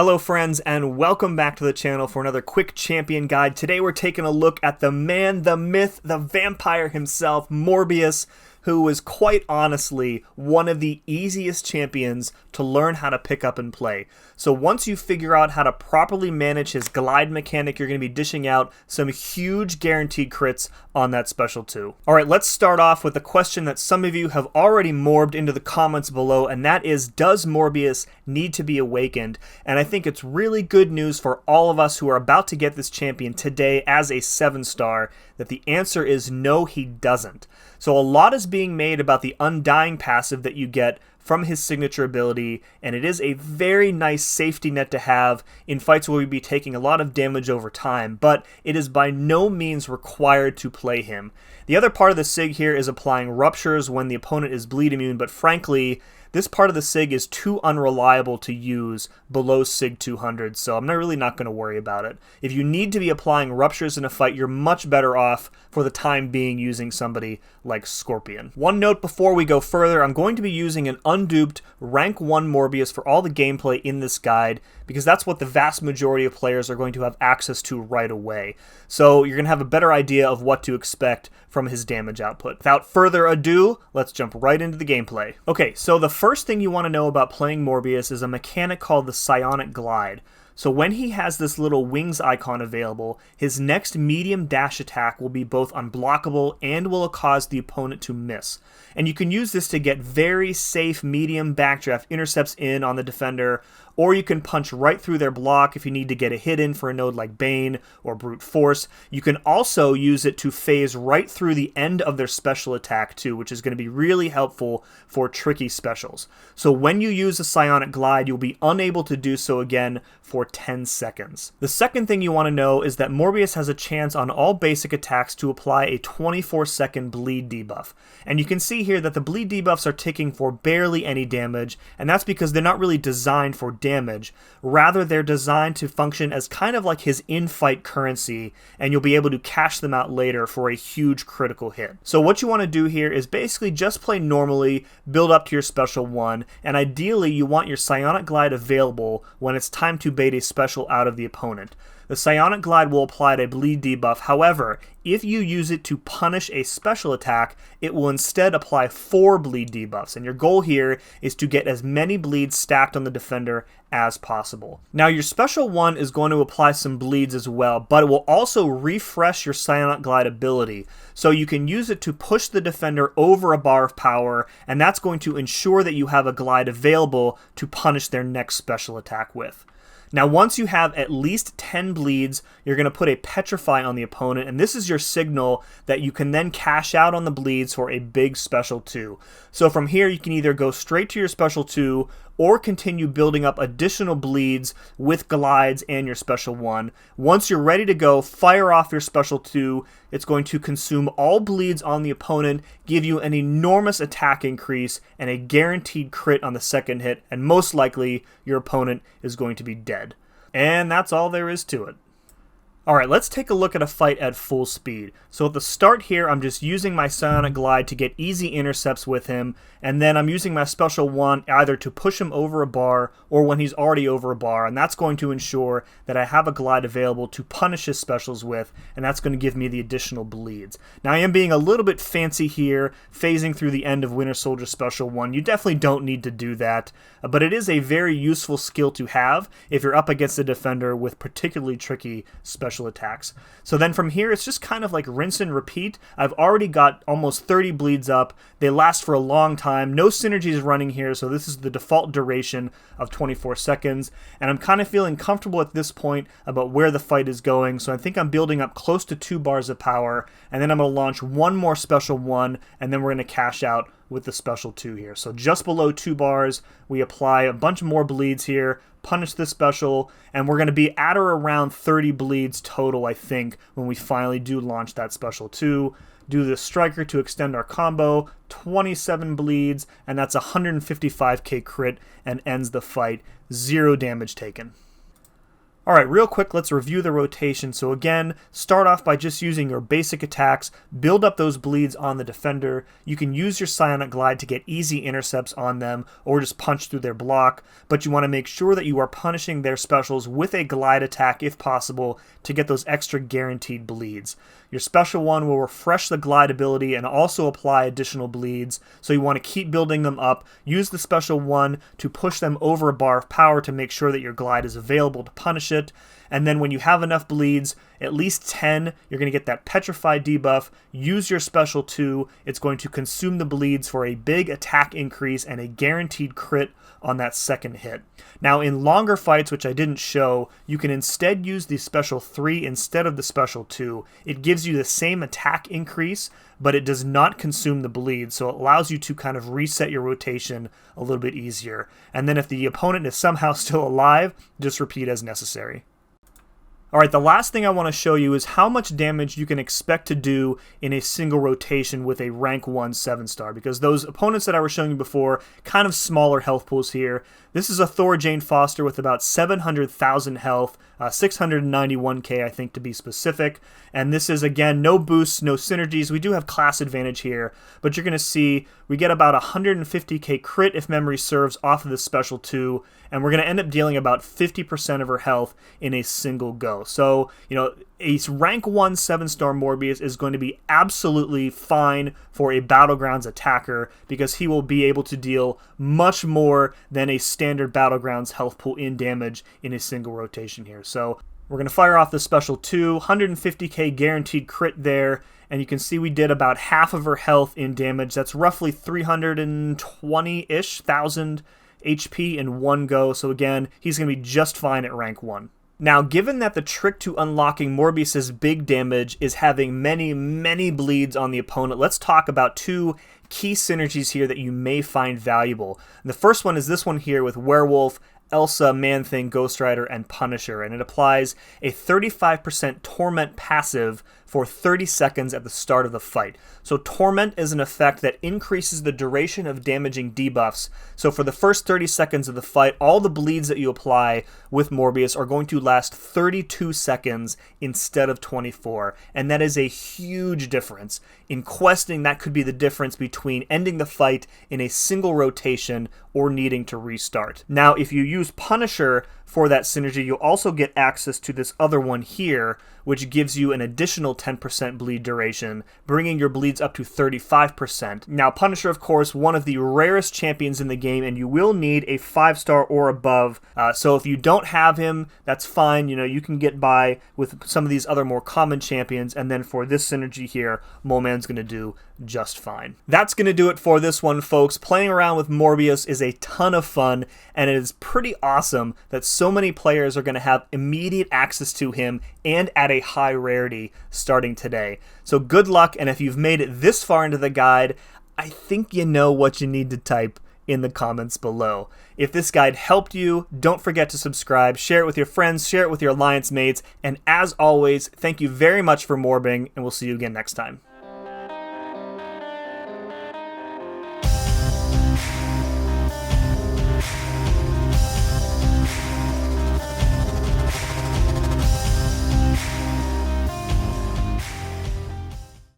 Hello friends, and welcome back to the channel for another quick champion guide. Today we're taking a look at the man, the myth, the vampire himself, Morbius, who is quite honestly one of the easiest champions to learn how to pick up and play. So once you figure out how to properly manage his glide mechanic, you're going to be dishing out some huge guaranteed crits on that special too. Alright, let's start off with a question that some of you have already morbed into the comments below, and that is, does Morbius need to be awakened? And I think it's really good news for all of us who are about to get this champion today as a 7-star, that the answer is no, he doesn't. So a lot is being made about the Undying passive that you get from his signature ability, and it is a very nice safety net to have in fights where we'd be taking a lot of damage over time, but it is by no means required to play him. The other part of the SIG here is applying ruptures when the opponent is bleed immune, but frankly, this part of the SIG is too unreliable to use below SIG 200, so I'm really not going to worry about it. If you need to be applying ruptures in a fight, you're much better off for the time being using somebody like Scorpion. One note before we go further, I'm going to be using an unduped rank 1 Morbius for all the gameplay in this guide, because that's what the vast majority of players are going to have access to right away. So you're going to have a better idea of what to expect from his damage output. Without further ado, let's jump right into the gameplay. Okay, so the first thing you want to know about playing Morbius is a mechanic called the Psionic Glide. So when he has this little wings icon available, his next medium dash attack will be both unblockable and will cause the opponent to miss. And you can use this to get very safe medium backdraft intercepts in on the defender, or you can punch right through their block if you need to get a hit in for a node like Bane or Brute Force. You can also use it to phase right through the end of their special attack too, which is going to be really helpful for tricky specials. So when you use a Psionic Glide, you'll be unable to do so again for 10 seconds. The second thing you want to know is that Morbius has a chance on all basic attacks to apply a 24-second bleed debuff. And you can see here that the bleed debuffs are ticking for barely any damage, and that's because they're not really designed for damage. Rather, they're designed to function as kind of like his in-fight currency, and you'll be able to cash them out later for a huge critical hit. So what you want to do here is basically just play normally, build up to your special 1, and ideally you want your Psionic Glide available when it's time to bait a special out of the opponent. The Psionic Glide will apply a bleed debuff. However, if you use it to punish a special attack, it will instead apply 4 bleed debuffs, and your goal here is to get as many bleeds stacked on the defender as possible. Now, your special 1 is going to apply some bleeds as well, but it will also refresh your Psionic Glide ability, so you can use it to push the defender over a bar of power, and that's going to ensure that you have a glide available to punish their next special attack with. Now, once you have at least 10 bleeds, you're going to put a Petrify on the opponent, and this is your signal that you can then cash out on the bleeds for a big special 2. So from here, you can either go straight to your special 2 or continue building up additional bleeds with glides and your special 1. Once you're ready to go, fire off your special 2. It's going to consume all bleeds on the opponent, give you an enormous attack increase, and a guaranteed crit on the second hit, and most likely your opponent is going to be dead. And that's all there is to it. Alright, let's take a look at a fight at full speed. So at the start here, I'm just using my Psionic Glide to get easy intercepts with him, and then I'm using my special 1 either to push him over a bar or when he's already over a bar, and that's going to ensure that I have a glide available to punish his specials with, and that's going to give me the additional bleeds. Now, I am being a little bit fancy here, phasing through the end of Winter Soldier Special 1. You definitely don't need to do that, but it is a very useful skill to have if you're up against a defender with particularly tricky special attacks. So then from here, it's just kind of like rinse and repeat. I've already got almost 30 bleeds up. They last for a long time. No synergies running here, so this is the default duration of 24 seconds. And I'm kind of feeling comfortable at this point about where the fight is going, so I think I'm building up close to 2 bars of power, and then I'm going to launch one more special 1, and then we're going to cash out with the special 2 here. So just below 2 bars, we apply a bunch more bleeds here, punish the special, and we're going to be at or around 30 bleeds total, I think, when we finally do launch that special 2. Do the Striker to extend our combo, 27 bleeds, and that's 155k crit, and ends the fight. 0 damage taken. Alright, real quick, let's review the rotation. So again, start off by just using your basic attacks, build up those bleeds on the defender. You can use your Psionic Glide to get easy intercepts on them, or just punch through their block, but you want to make sure that you are punishing their specials with a glide attack if possible to get those extra guaranteed bleeds. Your special one will refresh the glide ability and also apply additional bleeds, so you want to keep building them up. Use the special one to push them over a bar of power to make sure that your glide is available to punish it. And then when you have enough bleeds, at least 10, you're going to get that Petrified debuff. Use your special 2. It's going to consume the bleeds for a big attack increase and a guaranteed crit on that second hit. Now in longer fights, which I didn't show, you can instead use the special 3 instead of the special 2. It gives you the same attack increase, but it does not consume the bleed, so it allows you to kind of reset your rotation a little bit easier. And then if the opponent is somehow still alive, just repeat as necessary. Alright, the last thing I want to show you is how much damage you can expect to do in a single rotation with a rank 1 7-star, because those opponents that I was showing you before, kind of smaller health pools here. This is a Thor Jane Foster with about 700,000 health, 691k I think to be specific, and this is again no boosts, no synergies. We do have class advantage here, but you're going to see we get about 150k crit if memory serves off of this special 2, and we're going to end up dealing about 50% of her health in a single go. So, you know, a rank 1 7-star Morbius is going to be absolutely fine for a Battlegrounds attacker because he will be able to deal much more than a standard Battlegrounds health pool in damage in a single rotation here. So we're going to fire off the special 2, 150k guaranteed crit there, and you can see we did about half of her health in damage. That's roughly 320-ish thousand HP in one go, so again, he's going to be just fine at rank 1. Now, given that the trick to unlocking Morbius's big damage is having many bleeds on the opponent, let's talk about 2 key synergies here that you may find valuable. And the first one is this one here with Werewolf, Elsa, Man-Thing, Ghost Rider, and Punisher, and it applies a 35% Torment passive for 30 seconds at the start of the fight. So Torment is an effect that increases the duration of damaging debuffs. So for the first 30 seconds of the fight, all the bleeds that you apply with Morbius are going to last 32 seconds instead of 24, and that is a huge difference. In questing, that could be the difference between ending the fight in a single rotation or needing to restart. Now, if you use Punisher for that synergy, you'll also get access to this other one here, which gives you an additional 10% bleed duration, bringing your bleeds up to 35%. Now, Punisher, of course, one of the rarest champions in the game, and you will need a 5-star or above. So if you don't have him, that's fine. You know, you can get by with some of these other more common champions, and then for this synergy here, Mole Man's going to do just fine. That's going to do it for this one, folks. Playing around with Morbius is a ton of fun, and it is pretty awesome that so many players are going to have immediate access to him and at a high rarity starting today. So good luck, and if you've made it this far into the guide, I think you know what you need to type in the comments below. If this guide helped you, don't forget to subscribe, share it with your friends, share it with your alliance mates, and as always, thank you very much for morbing, and we'll see you again next time.